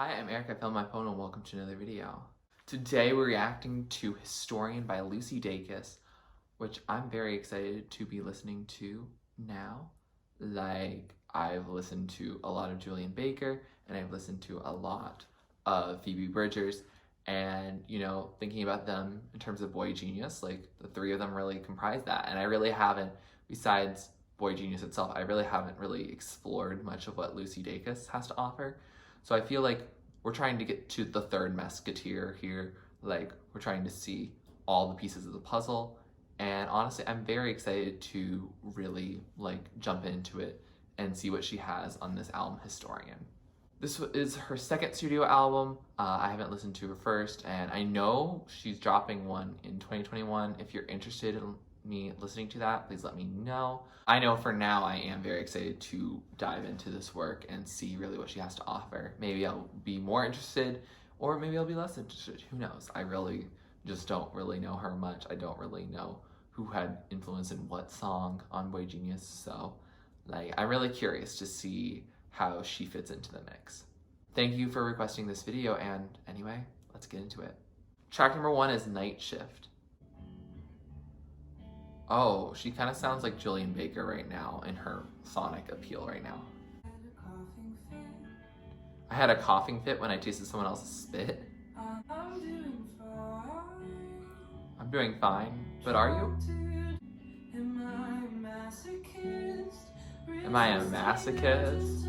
Hi, I'm Eric. I found my phone and welcome to another video. Today we're reacting to Historian by Lucy Dacus, which I'm very excited to be listening to now. I've listened to a lot of Julian Baker and I've listened to a lot of Phoebe Bridgers, and thinking about them in terms of Boy Genius, the three of them really comprise that. And I really haven't, besides Boy Genius itself, I really haven't really explored much of what Lucy Dacus has to offer. So I feel like we're trying to get to the third Musketeer here. We're trying to see all the pieces of the puzzle. And honestly, I'm very excited to really jump into it and see what she has on this album, Historian. This is her second studio album. I haven't listened to her first, and I know she's dropping one in 2021. If you're interested in me listening to that, please let me know. I know for now I am very excited to dive into this work and see really what she has to offer. Maybe I'll be more interested, or maybe I'll be less interested. Who knows? I really just don't really know her much. I don't really know who had influence in what song on Boy Genius, so I'm really curious to see how she fits into the mix. Thank you for requesting this video, and anyway, let's get into it. Track number 1 is Night Shift. Oh, she kind of sounds like Julian Baker right now in her sonic appeal right now. I had a coughing fit when I tasted someone else's spit. I'm doing fine, but are you? Am I a masochist?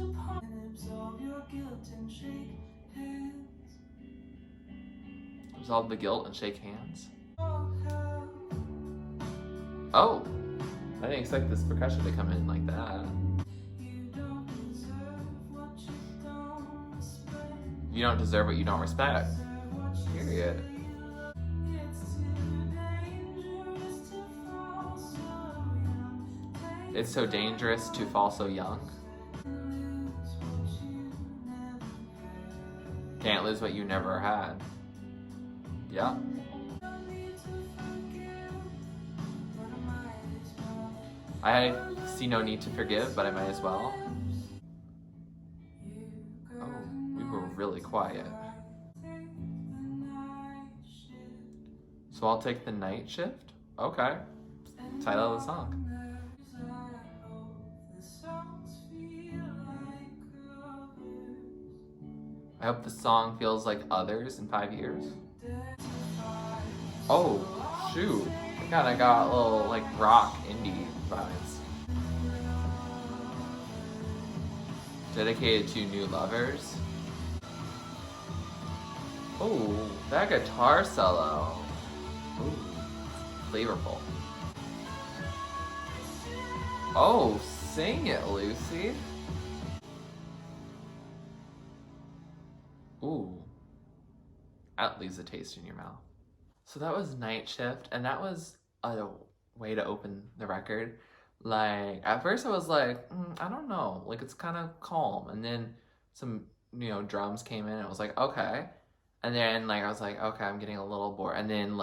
Absolve the guilt and shake hands? Oh, I didn't expect this percussion to come in like that. You don't deserve what you don't respect. Period. It's so dangerous to fall so young. Can't lose what you never had. Yeah. I see no need to forgive, but I might as well. Oh, we were really quiet. So I'll take the night shift? Okay. Title of the song. I hope the song feels like Others in 5 years. Oh, shoot. I kinda got a little rock indie vibes. Dedicated to new lovers. Oh, that guitar solo. Ooh, flavorful. Oh, sing it, Lucy. Ooh, that leaves a taste in your mouth. So that was Night Shift, and that was a way to open the record. At first I was I don't know, it's kind of calm, and then some, drums came in, and I was like, okay. And then, I was like, okay, I'm getting a little bored. And then,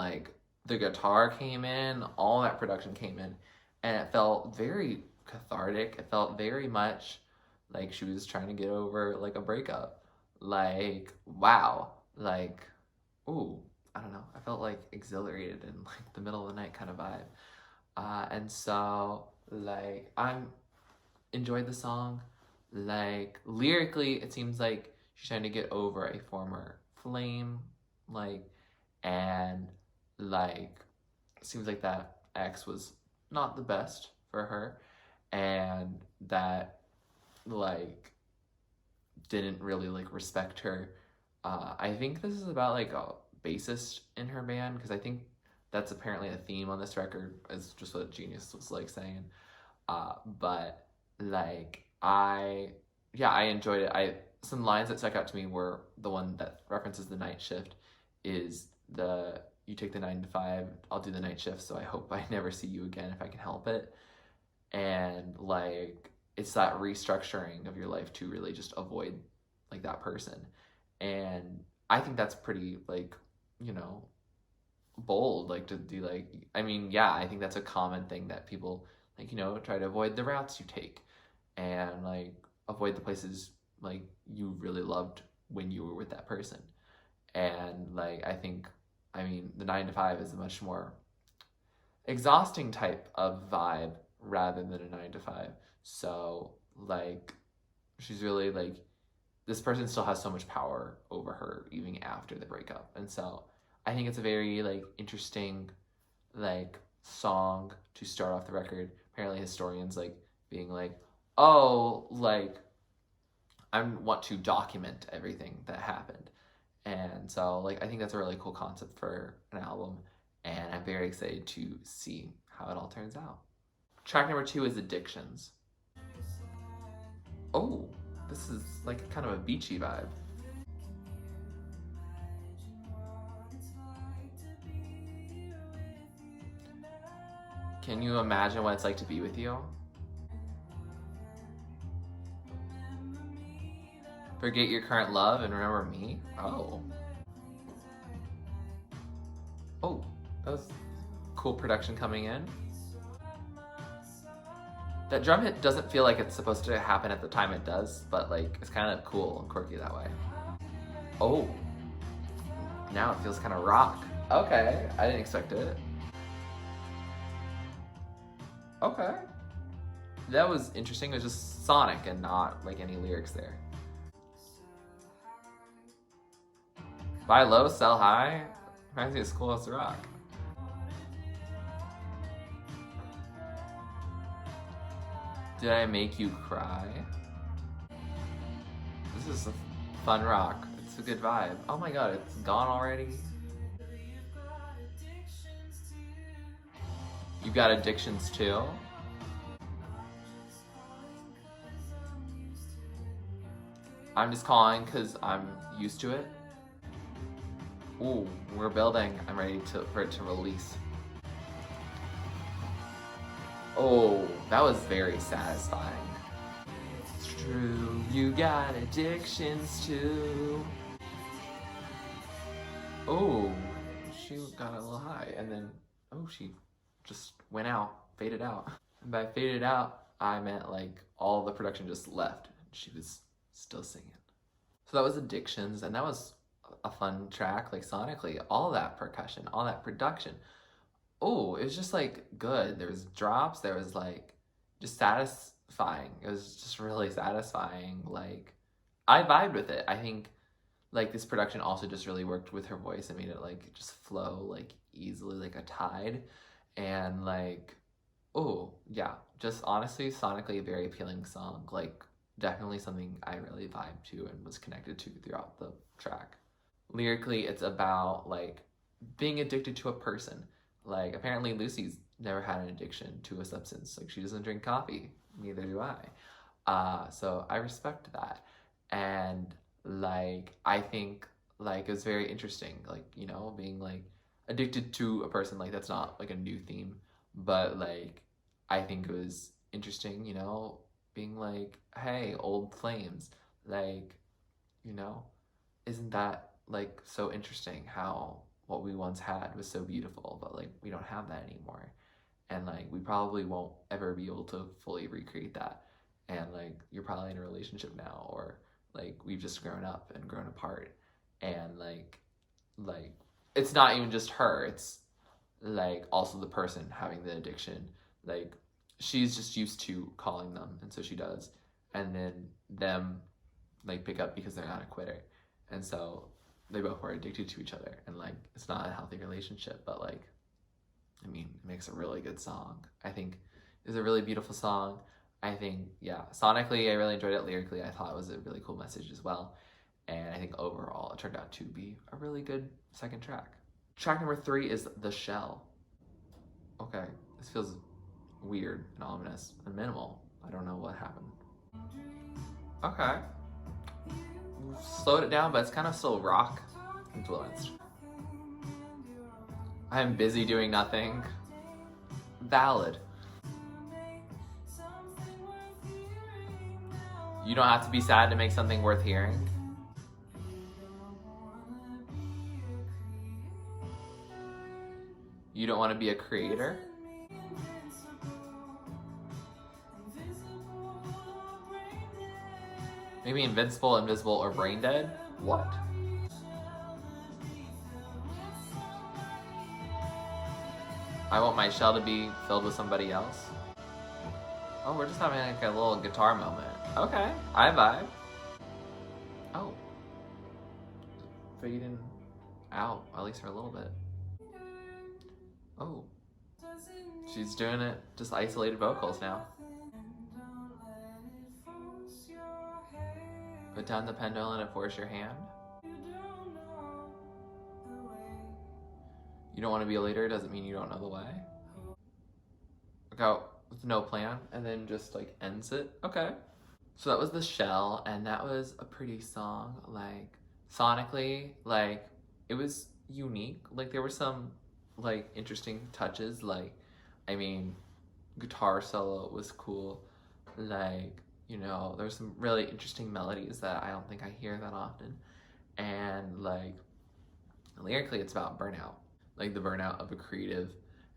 the guitar came in, all that production came in, and it felt very cathartic. It felt very much like she was trying to get over, a breakup. Wow. Ooh, I don't know. I felt, exhilarated in, the middle of the night kind of vibe. And so, I'm enjoyed the song. Lyrically, it seems like she's trying to get over a former flame, and it seems like that ex was not the best for her, and that didn't really respect her. I think this is about a bassist in her band, because I think that's apparently a theme on this record, is just what Genius was saying. But I enjoyed it. Some lines that stuck out to me were the one that references the night shift is you take the 9 to 5, I'll do the night shift, so I hope I never see you again if I can help it. And it's that restructuring of your life to really just avoid that person. And I think that's pretty bold, to do I think that's a common thing that people try to avoid the routes you take, and avoid the places you really loved when you were with that person. And like I mean the 9 to 5 is a much more exhausting type of vibe rather than a 9 to 5. So like she's really like, this person still has so much power over her even after the breakup. And so I think it's a very like interesting like song to start off the record. Apparently historians like being like, oh, like I want to document everything that happened. And so like I think that's a really cool concept for an album, and I'm very excited to see how it all turns out. Track number 2 is Addictions. Oh, this is like kind of a beachy vibe. Can you imagine what it's like to be with you? Forget your current love and remember me? Oh. Oh, that was cool production coming in. That drum hit doesn't feel like it's supposed to happen at the time it does, but like it's kind of cool and quirky that way. Oh, now it feels kind of rock. Okay, I didn't expect it. Okay. That was interesting. It was just sonic and not like any lyrics there. Buy low, sell high. Reminds me of School House Rock. Did I make you cry? This is a fun rock. It's a good vibe. Oh my god, it's gone already? You got addictions too? I'm just calling because I'm used to it. Ooh, we're building. I'm ready for it to release. Oh, that was very satisfying. It's true, you got addictions too. Oh, she got a little high, and then, oh, she just went out, faded out. And by faded out, I meant like all the production just left. She was still singing. So that was Addictions, and that was a fun track, like sonically, all that percussion, all that production. Oh, it was just like good. There was drops, there was like just satisfying. It was just really satisfying. Like I vibed with it. I think like this production also just really worked with her voice and made it like just flow like easily like a tide. And like, oh yeah, just honestly sonically a very appealing song. Like definitely something I really vibed to and was connected to throughout the track. Lyrically, it's about like being addicted to a person. Like apparently Lucy's never had an addiction to a substance. Like she doesn't drink coffee, neither do I. So I respect that. And like I think like it's very interesting, like, you know, being like addicted to a person, like that's not like a new theme, but like I think it was interesting, you know, being like, hey, old flames, like, you know, isn't that like so interesting how what we once had was so beautiful, but like we don't have that anymore, and like we probably won't ever be able to fully recreate that. And like you're probably in a relationship now, or like we've just grown up and grown apart, and like it's not even just her, it's like also the person having the addiction. Like she's just used to calling them, and so she does, and then them like pick up because they're not a quitter, and so they both are addicted to each other, and like it's not a healthy relationship, but like I mean it makes a really good song. I think it's a really beautiful song. I think, yeah, sonically I really enjoyed it. Lyrically I thought it was a really cool message as well, and I think overall it turned out to be a really good second track. Track number 3 is The Shell. Okay, this feels weird and ominous and minimal. I don't know what happened. Okay, slowed it down, but it's kind of still rock influenced. I'm busy doing nothing. Valid. You don't have to be sad to make something worth hearing. You don't want to be a creator. Maybe invincible, invisible, or brain dead. What? I want my shell to be filled with somebody else. Oh, we're just having like a little guitar moment. Okay, I vibe. Oh, fading out, at least for a little bit. Oh, she's doing it, just isolated vocals now. Put down the pendulum and force your hand. You don't want to be a leader doesn't mean you don't know the way. Go with no plan and then just like ends it. Okay. So that was The Shell, and that was a pretty song. Like, sonically, like, it was unique. Like, there were some, like, interesting touches. Like, I mean, guitar solo was cool. Like, you know, there's some really interesting melodies that I don't think I hear that often. And, like, lyrically, it's about burnout. Like, the burnout of a creative,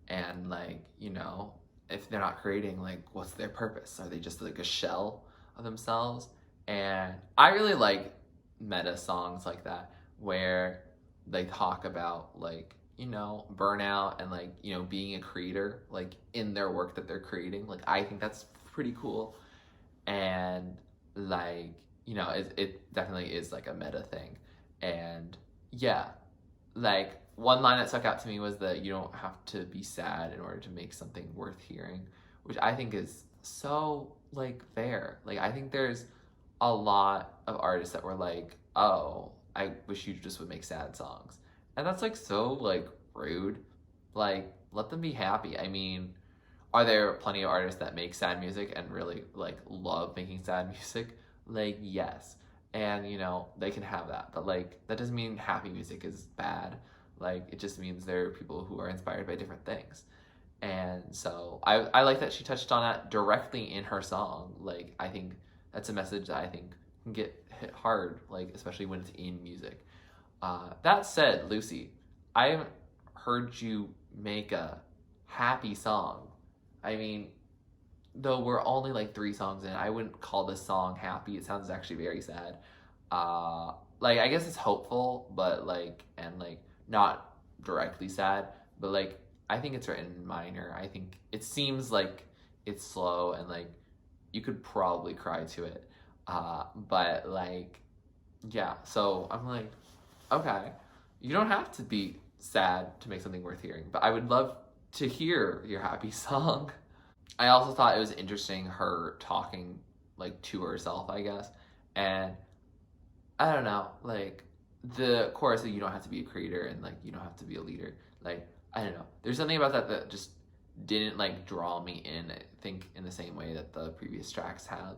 and, like, you know, if they're not creating, like, what's their purpose? Are they just like a shell of themselves? And I really like meta songs like that where they talk about, like, you know, burnout and, like, you know, being a creator, like, in their work that they're creating. Like, I think that's pretty cool. And, like, you know, it definitely is like a meta thing. And yeah, like, one line that stuck out to me was that you don't have to be sad in order to make something worth hearing, which I think is so, like, fair. Like, I think there's a lot of artists that were like, oh, I wish you just would make sad songs. And that's, like, so, like, rude. Like, let them be happy. I mean, are there plenty of artists that make sad music and really, like, love making sad music? Like, yes. And, you know, they can have that. But, like, that doesn't mean happy music is bad. Like, it just means there are people who are inspired by different things. And so I like that she touched on that directly in her song. Like, I think that's a message that I think can get hit hard, like, especially when it's in music. That said, Lucy, I haven't heard you make a happy song. I mean, though we're only like 3 songs in, I wouldn't call this song happy. It sounds actually very sad. Like, I guess it's hopeful, but like, and like not directly sad, but like, I think it's written minor. I think it seems like it's slow and like you could probably cry to it. But like, yeah, so I'm like, okay, you don't have to be sad to make something worth hearing, but I would love to hear your happy song. I also thought it was interesting her talking like to herself, I guess. And I don't know, like, the chorus that you don't have to be a creator and like you don't have to be a leader. Like, I don't know. There's something about that that just didn't like draw me in, I think, in the same way that the previous tracks have.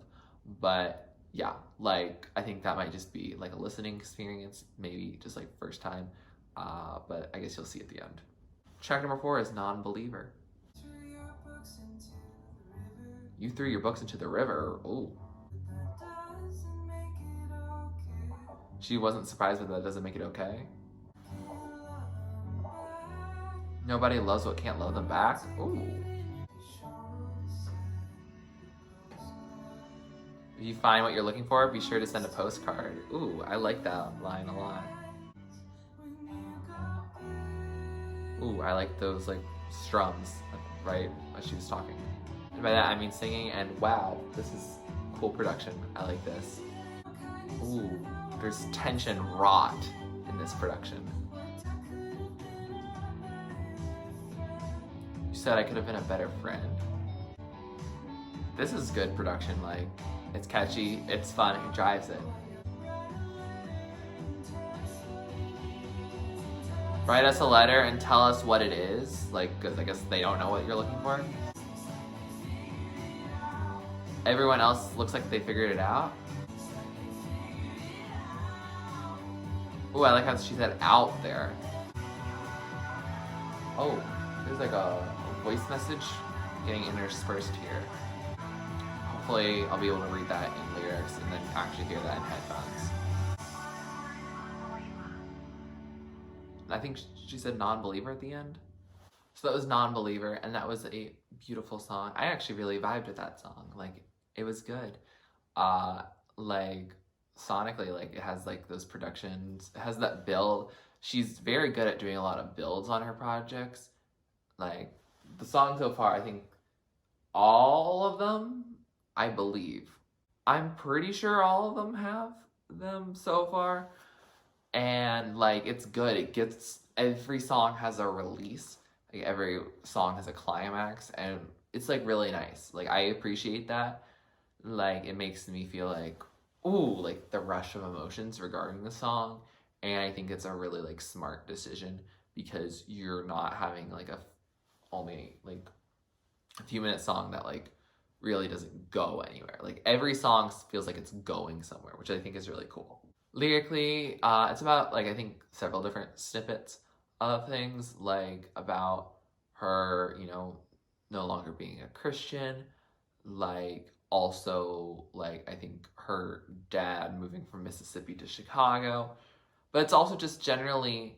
But yeah, like, I think that might just be like a listening experience, maybe just like first time. But I guess you'll see at the end. Track number 4 is Nonbeliever. You threw your books into the river. Ooh. She wasn't surprised, but that doesn't make it okay. Nobody loves what can't love them back. Ooh. If you find what you're looking for, be sure to send a postcard. Ooh, I like that line a lot. Ooh, I like those like strums, right, as she was talking. And by that I mean singing, and wow, this is cool production. I like this. Ooh, there's tension wrought in this production. You said I could have been a better friend. This is good production, like, it's catchy, it's fun, it drives it. Write us a letter and tell us what it is, like, because I guess they don't know what you're looking for. Everyone else looks like they figured it out. Ooh, I like how she said out there. Oh, there's like a voice message getting interspersed here. Hopefully I'll be able to read that in lyrics and then actually hear that in headphones. I think she said Nonbeliever at the end. So that was Nonbeliever, and that was a beautiful song. I actually really vibed with that song. Like, it was good. Like, sonically, like, it has like those productions, it has that build. She's very good at doing a lot of builds on her projects. Like, the song so far, I think all of them, I believe, I'm pretty sure all of them have them so far. And like, it's good. It gets, every song has a release. Like, every song has a climax, and it's like really nice. Like, I appreciate that. Like, it makes me feel like, ooh, like the rush of emotions regarding the song. And I think it's a really like smart decision, because you're not having like a only like a few minute song that like really doesn't go anywhere. Like, every song feels like it's going somewhere, which I think is really cool. Lyrically, it's about like, I think, several different snippets of things, like about her, you know, no longer being a Christian, like also like, I think, her dad moving from Mississippi to Chicago, but it's also just generally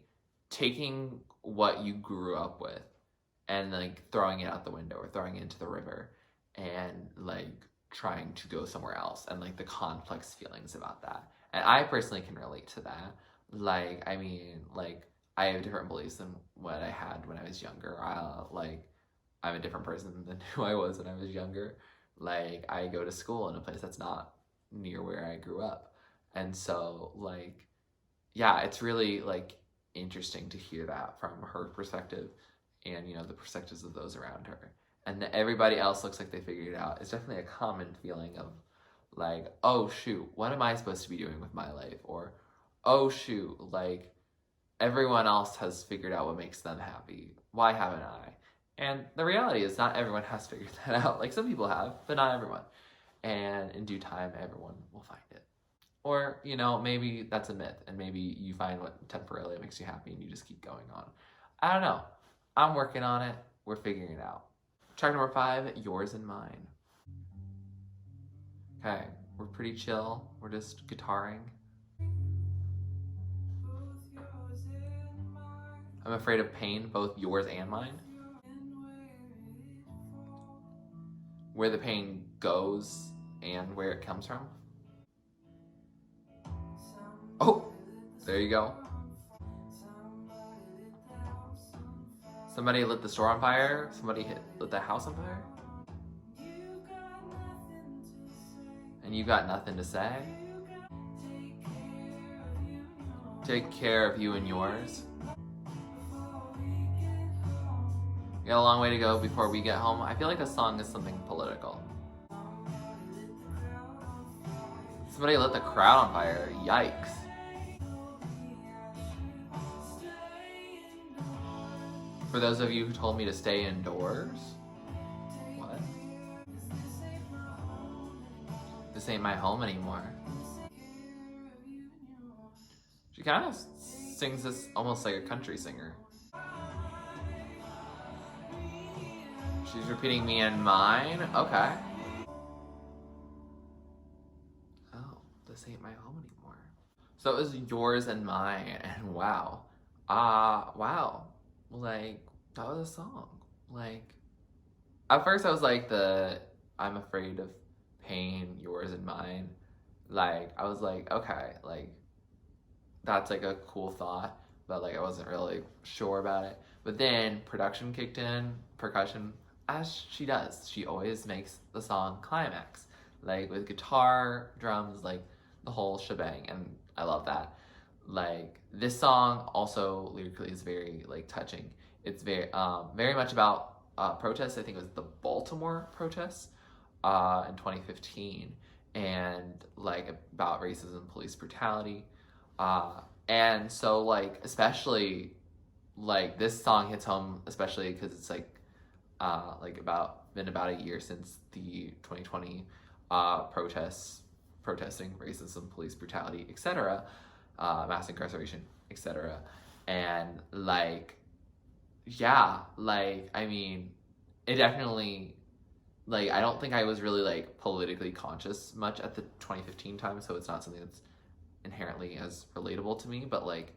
taking what you grew up with and like throwing it out the window or throwing it into the river, and like trying to go somewhere else, and like the complex feelings about that. And I personally can relate to that. Like, I mean, like, I have different beliefs than what I had when I was younger. Like, I'm a different person than who I was when I was younger. Like, I go to school in a place that's not near where I grew up. And so, like, yeah, it's really like interesting to hear that from her perspective, and, you know, the perspectives of those around her. And that everybody else looks like they figured it out. It's definitely a common feeling of like, oh shoot, what am I supposed to be doing with my life? Or, oh shoot, like, everyone else has figured out what makes them happy. Why haven't I? And the reality is, not everyone has figured that out. Like, some people have, but not everyone. And in due time, everyone will find it. Or, you know, maybe that's a myth, and maybe you find what temporarily makes you happy and you just keep going on. I don't know. I'm working on it. We're figuring it out. Track number 5, Yours and Mine. Okay, we're pretty chill. We're just guitaring. I'm afraid of pain, both yours and mine. Where the pain goes and where it comes from. Oh, there you go. Somebody lit the store on fire. Somebody lit the house on fire. And you got nothing to say. Take care of you and yours. We got a long way to go before we get home. I feel like this song is something political. Somebody lit the crowd on fire. Yikes. For those of you who told me to stay indoors. What? This ain't my home anymore. She kind of sings this almost like a country singer. She's repeating me and mine. Okay. Oh, this ain't my home anymore. So it was yours and mine, and wow. Wow. Like, that was a song. Like, at first I was like, I'm afraid of pain, yours and mine. Like, I was like, okay, like, that's like a cool thought, but like, I wasn't really sure about it. But then production kicked in, percussion, as she does. She always makes the song climax, like with guitar, drums, like the whole shebang, and I love that. Like, this song also lyrically is very like touching. It's very much about protests. I think it was the Baltimore protests in 2015, and like about racism, police brutality. And so like, especially like, this song hits home, especially because it's like been about a year since the 2020 protesting racism, police brutality, etc., mass incarceration, etc. And like, yeah, like, I mean, it definitely, like, I don't think I was really like politically conscious much at the 2015 time, so it's not something that's inherently as relatable to me, but like,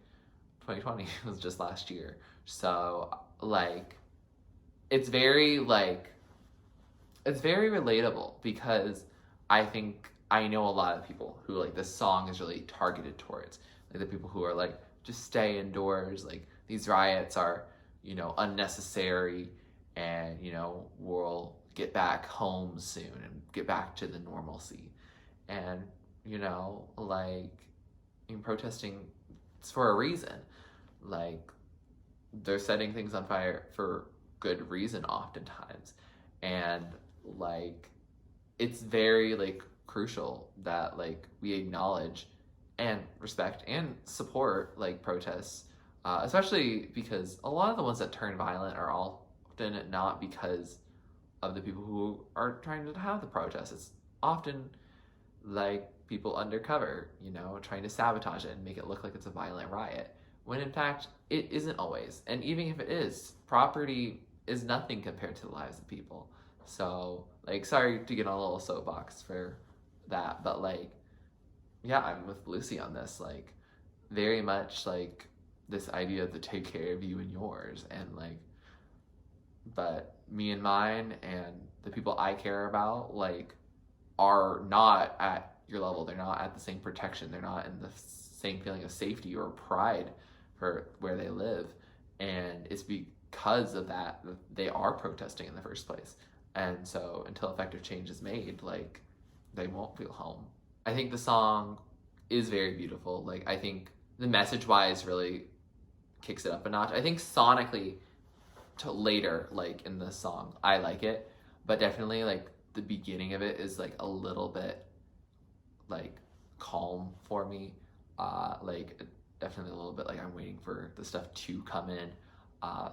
2020 was just last year. So like, it's very relatable, because I think I know a lot of people who like this song is really targeted towards, like the people who are like, just stay indoors, like these riots are, you know, unnecessary, and you know, we'll get back home soon and get back to the normalcy. And you know, like, in protesting, it's for a reason. Like, they're setting things on fire for good reason oftentimes. And like, it's very like crucial that like we acknowledge and respect and support like protests, especially because a lot of the ones that turn violent are often not because of the people who are trying to have the protests. It's often like people undercover, you know, trying to sabotage it and make it look like it's a violent riot, when in fact it isn't always. And even if it is, property is nothing compared to the lives of people. So, like, sorry to get on a little soapbox for that, but like, yeah, I'm with Lucy on this. Like, very much like this idea to take care of you and yours, and like, but me and mine and the people I care about, like, are not at your level. They're not at the same protection. They're not in the same feeling of safety or pride for where they live. And it's because of that they are protesting in the first place. And so until effective change is made, like, they won't feel home. I think the song is very beautiful. Like, I think the message wise really kicks it up a notch. I think sonically to later, like in the song, I like it, but definitely like the beginning of it is like a little bit like calm for me. Like, definitely a little bit like I'm waiting for the stuff to come in.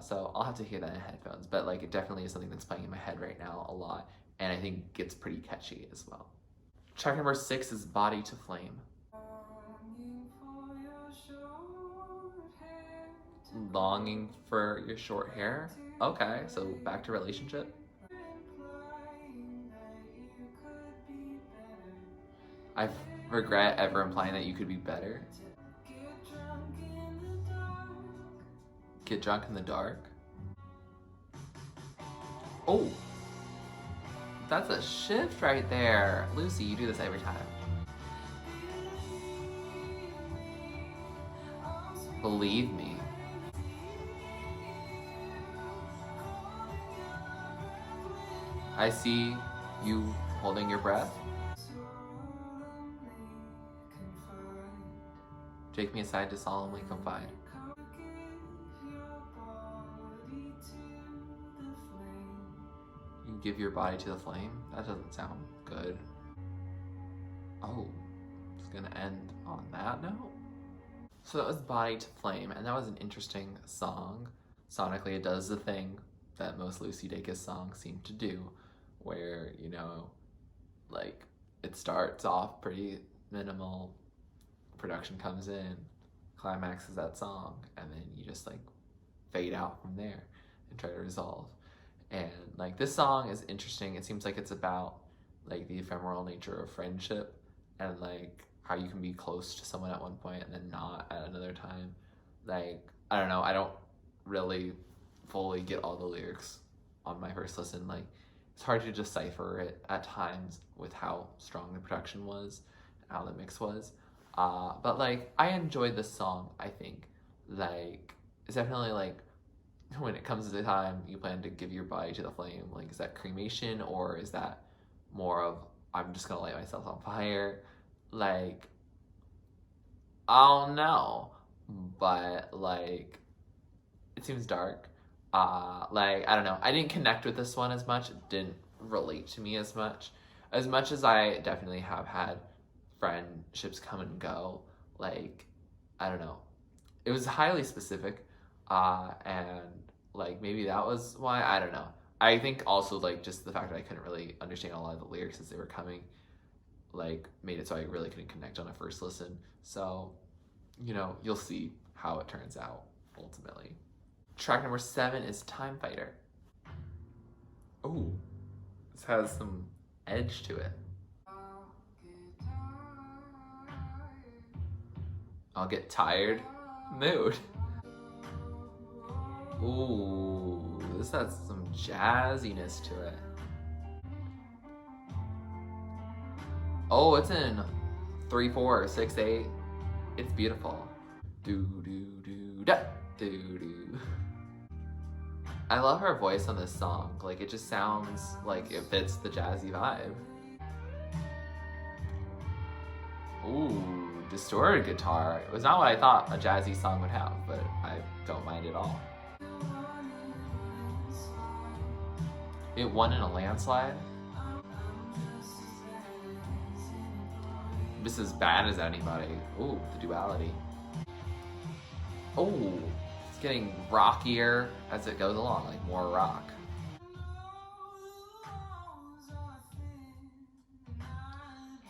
So I'll have to hear that in headphones, but like it definitely is something that's playing in my head right now a lot, and I think it's pretty catchy as well. Track number 6 is Body to Flame. Longing for your short hair? Okay, so back to relationship. I regret ever implying that you could be better. Get drunk in the dark? Oh, that's a shift right there. Lucy, you do this every time. Believe me. I see you holding your breath. Take me aside to solemnly confide. You give your body to the flame? That doesn't sound good. Oh, it's gonna end on that note? So that was Body to Flame, and that was an interesting song. Sonically, it does the thing that most Lucy Dacus songs seem to do, where, you know, like, it starts off pretty minimal, production comes in, climaxes that song, and then you just like fade out from there and try to resolve. And like, this song is interesting. It seems like it's about like the ephemeral nature of friendship, and like how you can be close to someone at one point and then not at another time. Like, I don't know, I don't really fully get all the lyrics on my first listen. Like, it's hard to decipher it at times with how strong the production was and how the mix was. But like, I enjoyed this song. I think like it's definitely like, when it comes to the time you plan to give your body to the flame, like, is that cremation, or is that more of, I'm just gonna light myself on fire? Like, I don't know, but like, it seems dark. Like, I don't know, I didn't connect with this one as much. It didn't relate to me as much as I definitely have had friendships come and go. Like, I don't know, it was highly specific, and like, maybe that was why. I don't know. I think also like just the fact that I couldn't really understand a lot of the lyrics as they were coming, like, made it so I really couldn't connect on a first listen. So, you know, you'll see how it turns out ultimately. Track number 7 is Timefighter. Oh, this has some edge to it. I'll get tired. Mood. Ooh, this has some jazziness to it. Oh, it's in 3/4, 6/8. It's beautiful. Do do do da do do. I love her voice on this song. Like, it just sounds like it fits the jazzy vibe. Ooh, distorted guitar. It was not what I thought a jazzy song would have, but I don't mind at all. It won in a landslide. This is bad as anybody. Ooh, the duality. Oh, it's getting rockier as it goes along, like more rock.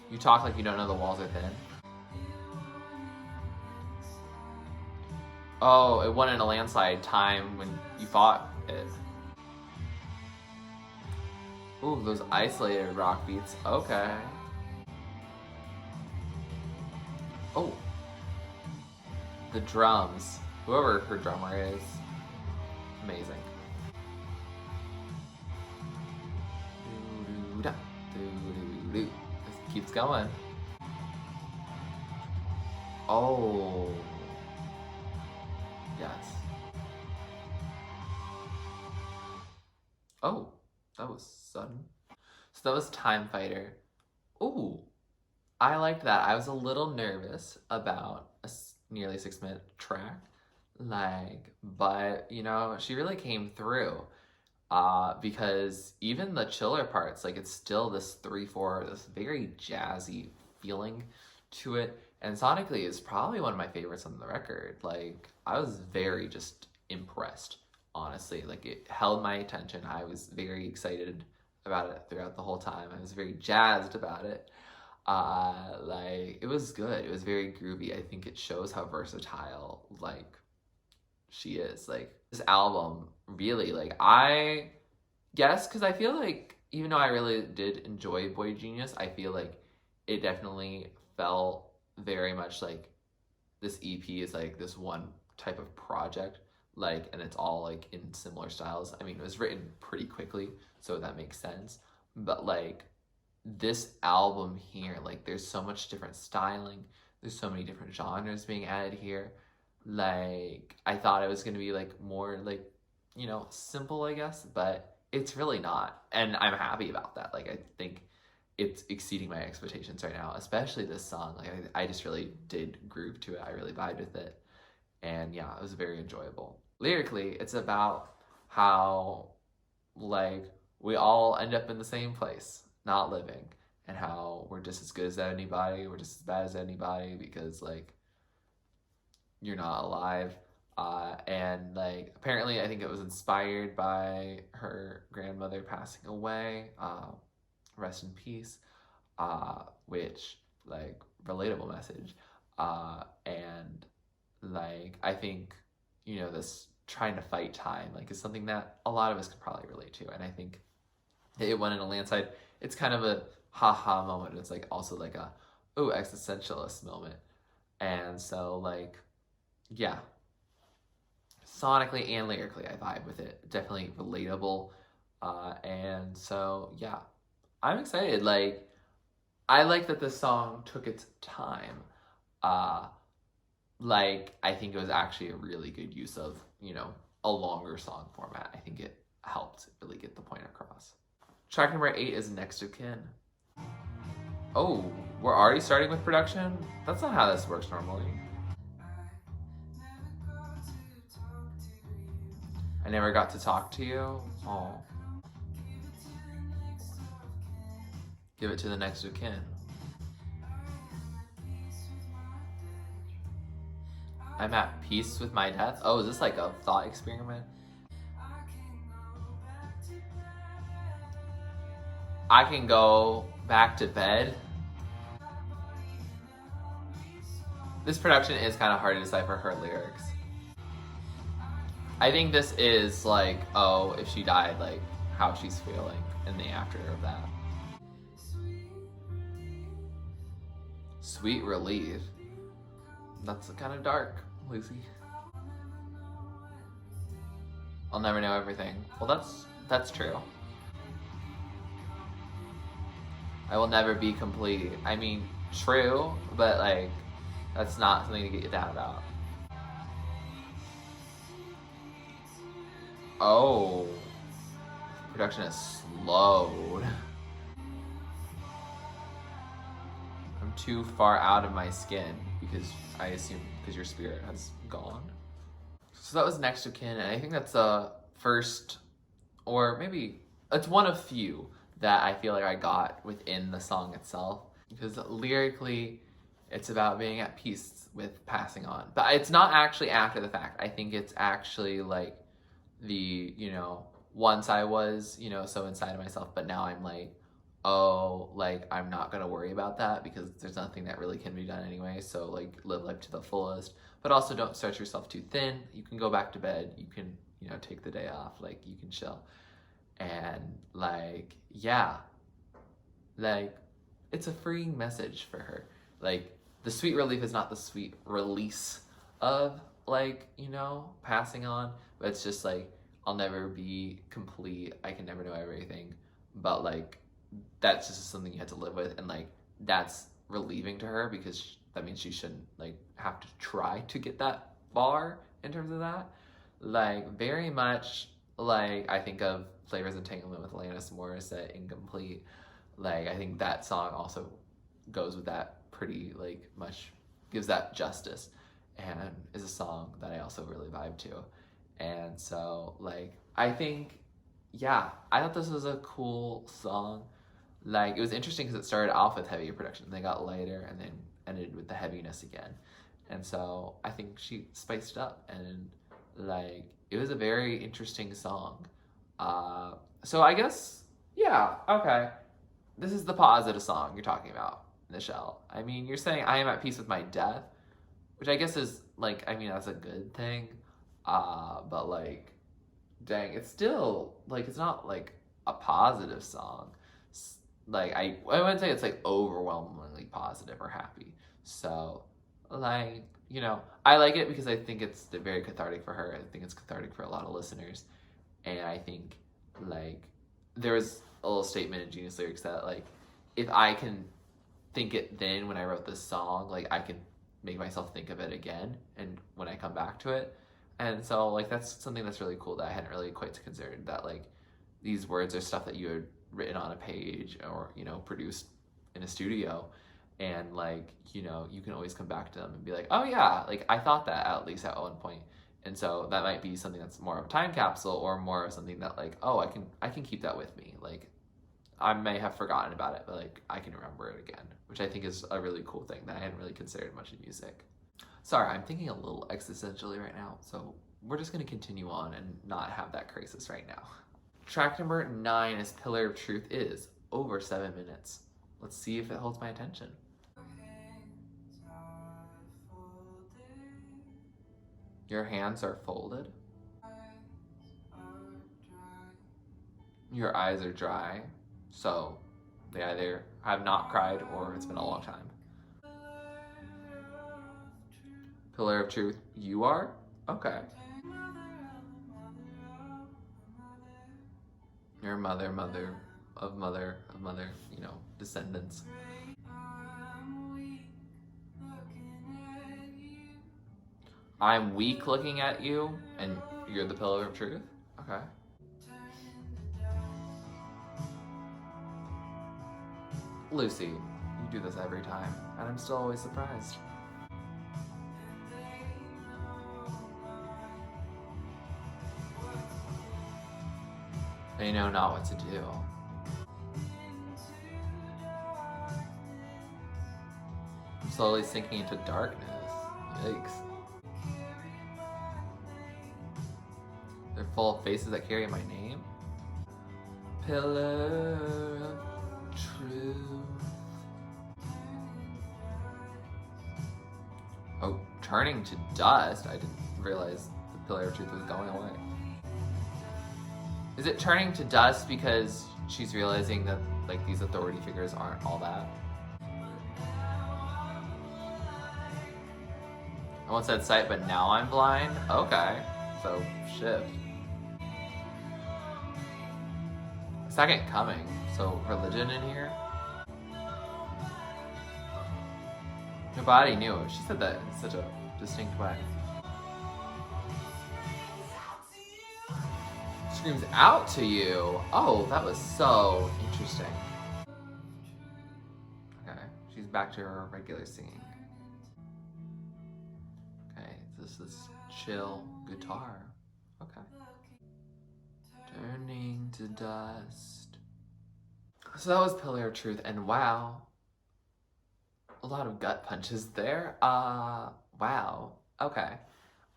You talk like you don't know the walls are thin. Oh, it won in a landslide time when you fought it. Ooh, those isolated rock beats. Okay. Oh. The drums. Whoever her drummer is. Amazing. This keeps going. Oh. Yes. Oh, that was sudden. So that was Timefighter. Ooh, I liked that. I was a little nervous about a nearly 6-minute track, but you know, she really came through. Because even the chiller parts, like, it's still this 3/4, this very jazzy feeling to it. And sonically, it's probably one of my favorites on the record. Like, I was very just impressed, honestly. Like, it held my attention. I was very excited about it throughout the whole time. I was very jazzed about it. Like, it was good. It was very groovy. I think it shows how versatile, like, she is. Like, this album, really, like, I guess, because I feel like, even though I really did enjoy Boy Genius, I feel like it definitely felt very much like this EP is like this one type of project, like, and it's all like in similar styles. I mean, it was written pretty quickly, so that makes sense. But like, this album here, like, there's so much different styling. There's so many different genres being added here. Like, I thought it was going to be like more like, you know, simple, I guess, but it's really not. And I'm happy about that. Like, I think it's exceeding my expectations right now, especially this song. Like, I just really did groove to it. I really vibed with it. And yeah, it was very enjoyable. Lyrically, it's about how, like, we all end up in the same place, not living, and how we're just as good as anybody, we're just as bad as anybody, because, like, you're not alive. And, like, apparently I think it was inspired by her grandmother passing away, rest in peace, which, like, relatable message. And, like, I think, you know, this trying to fight time, like, is something that a lot of us could probably relate to. And I think it went in a landslide. It's kind of a haha moment. It's like also like a existentialist moment. And so, like, yeah, sonically and lyrically, I vibe with it. Definitely relatable. And so, yeah, I'm excited. Like, I like that this song took its time. Like, I think it was actually a really good use of, you know, a longer song format. I think it helped really get the point across. Track number 8 is Next of Kin. Oh, we're already starting with production? That's not how this works normally. I never got to talk to you. Oh. Give it to the next of kin. I'm at peace with my death. Oh, is this like a thought experiment? I can go back to bed. This production is kind of hard to decipher her lyrics. I think this is like, oh, if she died, like, how she's feeling in the after of that. Sweet relief. That's kind of dark, Lucy. I'll never know everything. Well, that's true. I will never be complete. I mean, true, but like, that's not something to get you down about. Oh, production is slowed. I'm too far out of my skin because I assume because your spirit has gone. So that was Next of Kin, and I think that's the first, or maybe it's one of few that I feel like I got within the song itself, because lyrically it's about being at peace with passing on, but it's not actually after the fact. I think it's actually like the, you know, once I was, you know, so inside of myself, but now I'm like, oh, like I'm not gonna worry about that because there's nothing that really can be done anyway, so like live life to the fullest, but also don't stretch yourself too thin. You can go back to bed, you can, you know, take the day off, like you can chill. And like, yeah, like it's a freeing message for her. Like the sweet relief is not the sweet release of, like, you know, passing on, but it's just like, I'll never be complete, I can never know everything, but like that's just something you have to live with, and like that's relieving to her because that means she shouldn't like have to try to get that far in terms of that. Like very much like I think of Flavor's Entanglement with Alanis Morissette, Incomplete. Like I think that song also goes with that pretty like much, gives that justice, and is a song that I also really vibe to. And so like I think, yeah, I thought this was a cool song. Like it was interesting because it started off with heavier production, they got lighter, and then ended with the heaviness again. And so I think she spiced it up, and like it was a very interesting song. So I guess, yeah, okay. This is the positive song you're talking about, Michelle. I mean, you're saying I am at peace with my death, which I guess is like, I mean, that's a good thing. But like, dang, it's still like, it's not like a positive song. Like I wouldn't say it's like overwhelmingly positive or happy. So like, you know, I like it because I think it's very cathartic for her. I think it's cathartic for a lot of listeners. And I think like there was a little statement in Genius Lyrics that like, if I can think it then when I wrote this song, like I can make myself think of it again and when I come back to it. And so like that's something that's really cool that I hadn't really quite considered, that like these words are stuff that you had written on a page or, you know, produced in a studio, and like, you know, you can always come back to them and be like, oh yeah, like I thought that at least at one point. And so that might be something that's more of a time capsule, or more of something that like, oh, I can keep that with me. Like I may have forgotten about it, but like I can remember it again, which I think is a really cool thing that I hadn't really considered much in music. Sorry, I'm thinking a little existentially right now, so we're just gonna continue on and not have that crisis right now. Track number 9 is Pillar of Truth, is over 7 minutes. Let's see if it holds my attention. Your hands are folded. Your eyes are dry. So they either have not cried or it's been a long time. Pillar of Truth, you are? Okay. Your mother, mother of mother of mother, you know, descendants. I'm weak looking at you, and you're the Pillar of Truth? Okay. Lucy, you do this every time, and I'm still always surprised. They know not what to do. I'm slowly sinking into darkness. Yikes. They're full of faces that carry my name. Pillar of Truth. Oh, turning to dust? I didn't realize the Pillar of Truth was going away. Is it turning to dust because she's realizing that like these authority figures aren't all that? I once had sight, but now I'm blind? Okay, so shift. Second coming, so religion in here? glad he knew. She said that in such a distinct way. Screams out to you. Oh, that was so interesting. Okay, she's back to her regular singing. Okay, this is chill guitar. Okay. Turning to dust. So that was Pillar of Truth, and wow, a lot of gut punches there. Wow. Okay.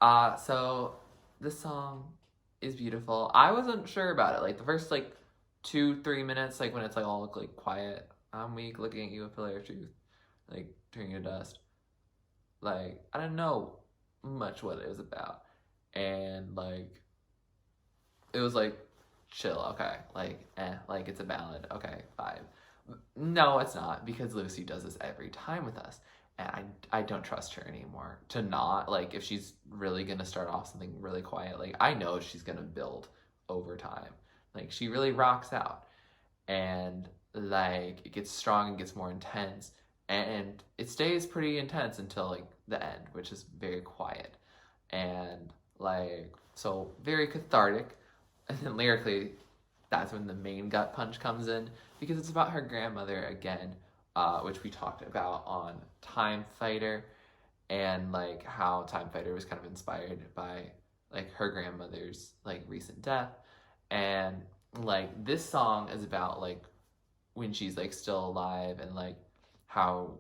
So this song is beautiful. I wasn't sure about it. Like the first like 2-3 minutes, like when it's like all like quiet. I'm weak, looking at you, a pillar of truth, like turning to dust. Like I didn't know much what it was about, and like it was like chill. Okay, like it's a ballad. Okay, 5. No, it's not, because Lucy does this every time with us. And I don't trust her anymore to not, like, if she's really gonna start off something really quiet, like, I know she's gonna build over time. Like, she really rocks out. And, like, it gets strong and gets more intense. And it stays pretty intense until, like, the end, which is very quiet. And, like, so very cathartic. And then lyrically, that's when the main gut punch comes in, because it's about her grandmother again, which we talked about on Timefighter, and like how Timefighter was kind of inspired by like her grandmother's like recent death. And like this song is about like when she's like still alive, and like how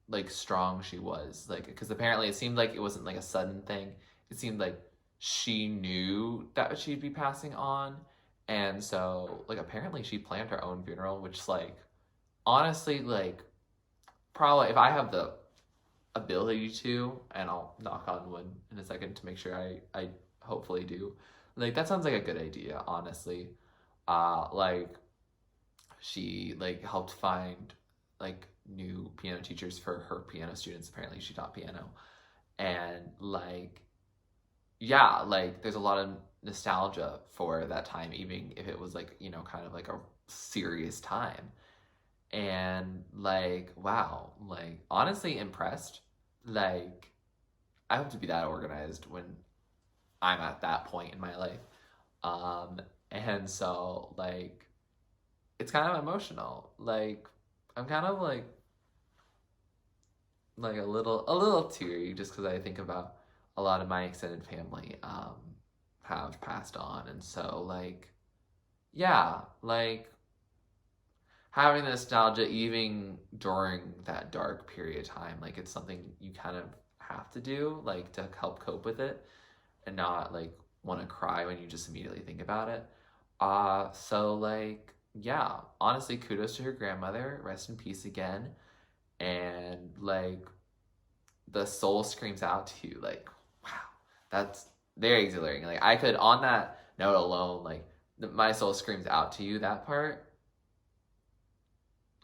like strong she was, like because apparently it seemed like it wasn't like a sudden thing. It seemed like she knew that she'd be passing on, and so like apparently she planned her own funeral, which like honestly, like probably if I have the ability to, and I'll knock on wood in a second to make sure I hopefully do, like that sounds like a good idea, honestly. Like she like helped find like new piano teachers for her piano students. Apparently she taught piano, and like yeah, like there's a lot of nostalgia for that time, even if it was like, you know, kind of like a serious time. And like wow, like honestly impressed. Like I hope to be that organized when I'm at that point in my life. And so like it's kind of emotional. Like I'm kind of like a little teary, just because I think about a lot of my extended family have passed on. And so like yeah, like having the nostalgia even during that dark period of time, like it's something you kind of have to do, like to help cope with it, and not like want to cry when you just immediately think about it. So like yeah, honestly, kudos to her grandmother. Rest in peace again. And like the soul screams out to you, like wow, that's very exhilarating. Like I could, on that note alone, like my soul screams out to you, that part,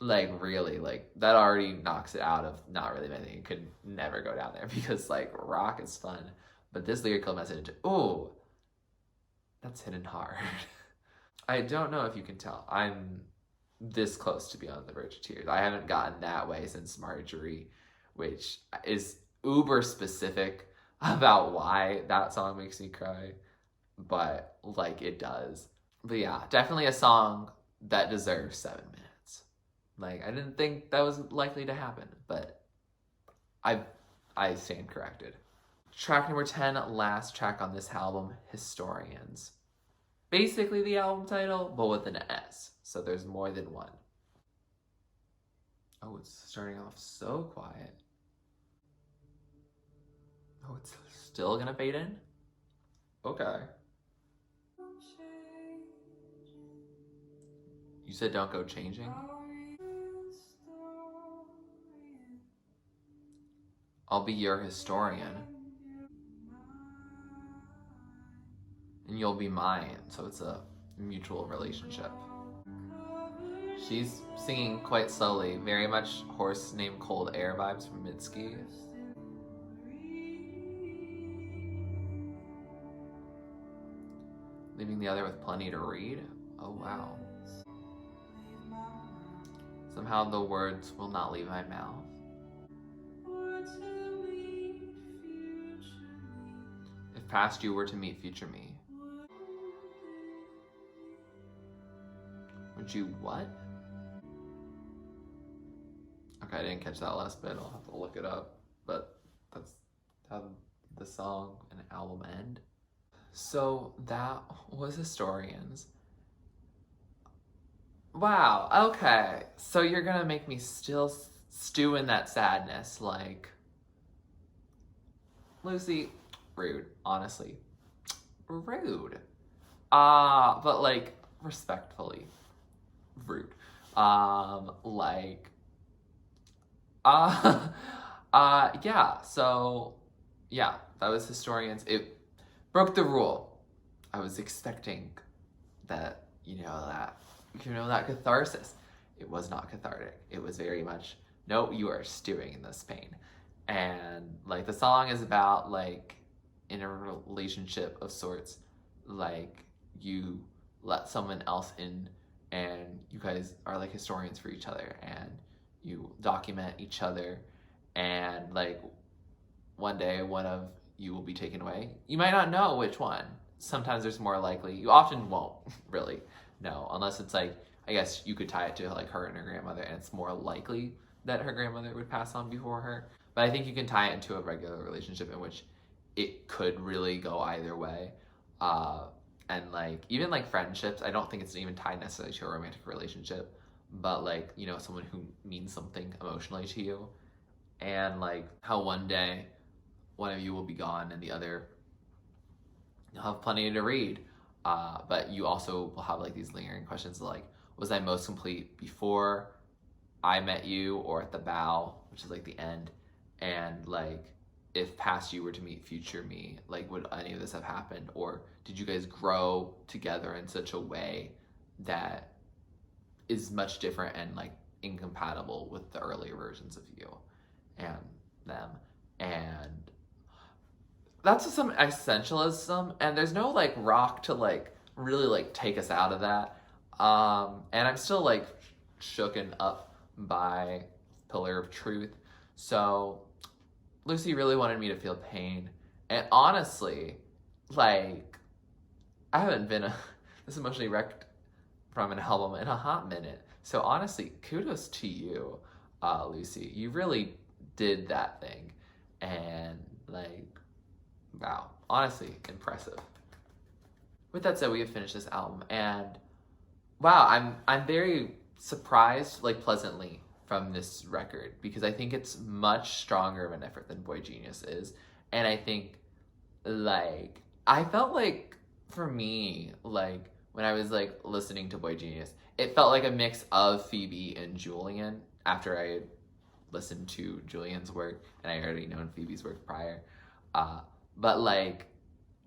like really, like that already knocks it out of not really anything. It could never go down there because like rock is fun, but this lyrical message, oh, that's hitting hard. I don't know if you can tell, I'm this close to be on the verge of tears. I haven't gotten that way since Marjorie, which is uber specific about why that song makes me cry, but like it does. But yeah, definitely a song that deserves 7 minutes. Like I didn't think that was likely to happen, but I I stand corrected. Track number 10, last track on this album, Historians. Basically the album title, but with an S, so there's more than one. Oh, it's starting off so quiet. Oh, it's still gonna fade in? Okay. You said don't go changing? I'll be your historian. And you'll be mine, so it's a mutual relationship. She's singing quite slowly, very much Horse Named Cold Air vibes from Mitski. Leaving the other with plenty to read? Oh wow. Somehow the words will not leave my mouth. past you were to meet future me, would you what? Okay, I didn't catch that last bit. I'll have to look it up. But that's how the song and album end. So that was Historians. Wow, okay. So you're gonna make me still stew in that sadness, like... Lucy, rude, honestly. Rude. But like, respectfully, rude. Like... Yeah, so... Yeah, that was Historians. It broke the rule. I was expecting that, that catharsis. It was not cathartic. It was very much, no, you are stewing in this pain. And like the song is about like in a relationship of sorts, like you let someone else in and you guys are like historians for each other and you document each other, and like one day one of you will be taken away. You might not know which one. Sometimes there's more likely. You often won't really know, unless it's like, I guess you could tie it to like her and her grandmother, and it's more likely that her grandmother would pass on before her. But I think you can tie it into a regular relationship in which it could really go either way. And like, even like friendships, I don't think it's even tied necessarily to a romantic relationship, but like, someone who means something emotionally to you. And like how one day one of you will be gone and the other, you'll have plenty to read. But you also will have like these lingering questions like, was I most complete before I met you or at the bow, which is like the end? And like, if past you were to meet future me, like would any of this have happened? Or did you guys grow together in such a way that is much different and like incompatible with the earlier versions of you and them? And that's some essentialism, and there's no like rock to like really like take us out of that. And I'm still like shooken up by Pillar of Truth. So Lucy really wanted me to feel pain. And honestly, like, I haven't been this emotionally wrecked from an album in a hot minute. So honestly, kudos to you, Lucy. You really did that thing. And like, wow, honestly, impressive. With that said, we have finished this album, and wow, I'm very surprised, like pleasantly, from this record, because I think it's much stronger of an effort than Boy Genius is. And I think, like, I felt like, for me, like, when I was, like, listening to Boy Genius, it felt like a mix of Phoebe and Julian after I had listened to Julian's work, and I already known Phoebe's work prior. But, like,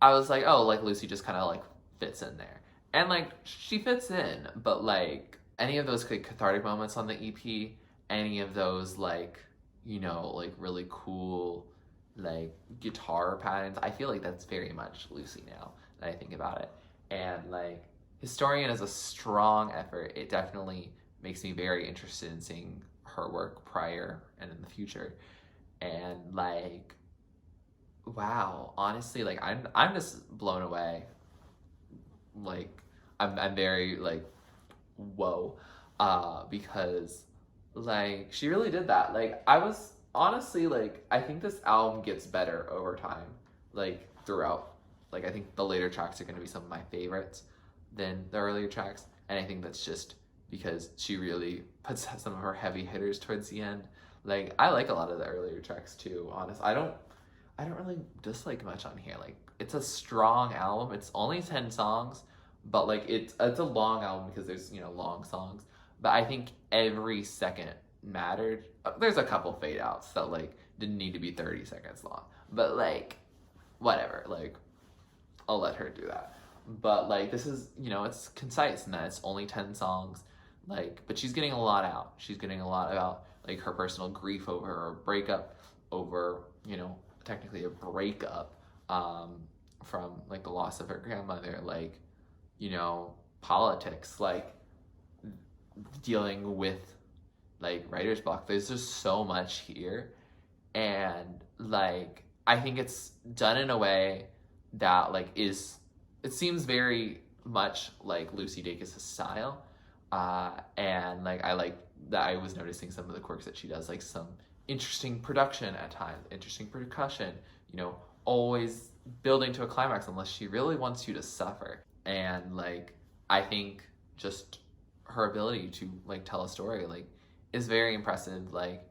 I was like, oh, like, Lucy just kind of, like, fits in there. And, like, she fits in, but, like, any of those, like, cathartic moments on the EP, any of those, like, like, really cool, like, guitar patterns, I feel like that's very much Lucy now that I think about it. And, like, Historian is a strong effort. It definitely makes me very interested in seeing her work prior and in the future. And, like, wow, honestly, like, I'm just blown away. Like, I'm very, like, whoa, because, like, she really did that. Like, I was, honestly, like, I think this album gets better over time, like, throughout. Like, I think the later tracks are going to be some of my favorites than the earlier tracks, and I think that's just because she really puts some of her heavy hitters towards the end. Like, I like a lot of the earlier tracks, too, honest. I don't really dislike much on here. Like, it's a strong album. It's only 10 songs, but, like, it's a long album because there's, long songs. But I think every second mattered. There's a couple fade outs that, like, didn't need to be 30 seconds long. But, like, whatever. Like, I'll let her do that. But, like, this is, it's concise in that it's only 10 songs. Like, but she's getting a lot out. She's getting a lot about, like, her personal grief over her breakup, over, technically a breakup, from, like, the loss of her grandmother, like, politics, like, dealing with, like, writer's block. There's just so much here. And, like, I think it's done in a way that like it seems very much like Lucy Dacus' style, and like I like that I was noticing some of the quirks that she does, like some interesting production at times, interesting percussion, you know, always building to a climax unless she really wants you to suffer. And like I think just her ability to like tell a story like is very impressive. Like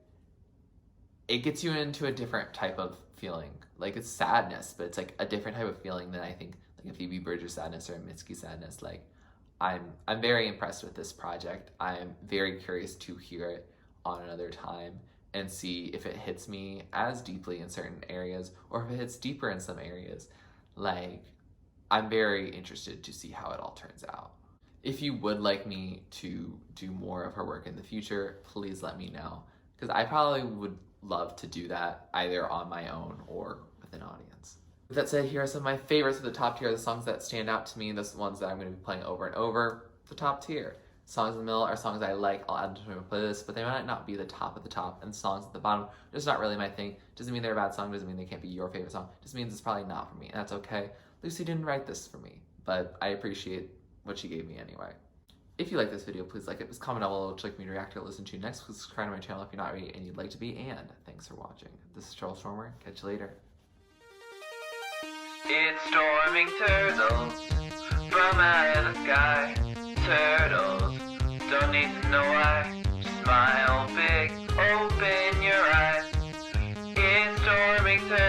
it gets you into a different type of feeling. Like it's sadness, but it's like a different type of feeling than I think like a Phoebe Bridgers sadness or a Mitski sadness. Like I'm very impressed with this project. I'm very curious to hear it on another time and see if it hits me as deeply in certain areas or if it hits deeper in some areas. Like I'm very interested to see how it all turns out. If you would like me to do more of her work in the future, please let me know, because I probably would love to do that either on my own or with an audience. With that said, here are some of my favorites at the top tier, the songs that stand out to me, the ones that I'm going to be playing over and over. The top tier. Songs in the middle are songs I like, I'll add them to my playlist, but they might not be the top of the top, and songs at the bottom, just not really my thing. Doesn't mean they're a bad song, doesn't mean they can't be your favorite song, just means it's probably not for me, and that's okay. Lucy didn't write this for me, but I appreciate what she gave me anyway. If you like this video, please like it, please comment down below what you'd like me to react to or listen to next, please subscribe to my channel if you're not already and you'd like to be, and thanks for watching. This is TurtleStormer, catch you later. It's storming turtles from out of the sky. Turtles don't need to know why. Just smile big, open your eyes. It's storming turtles.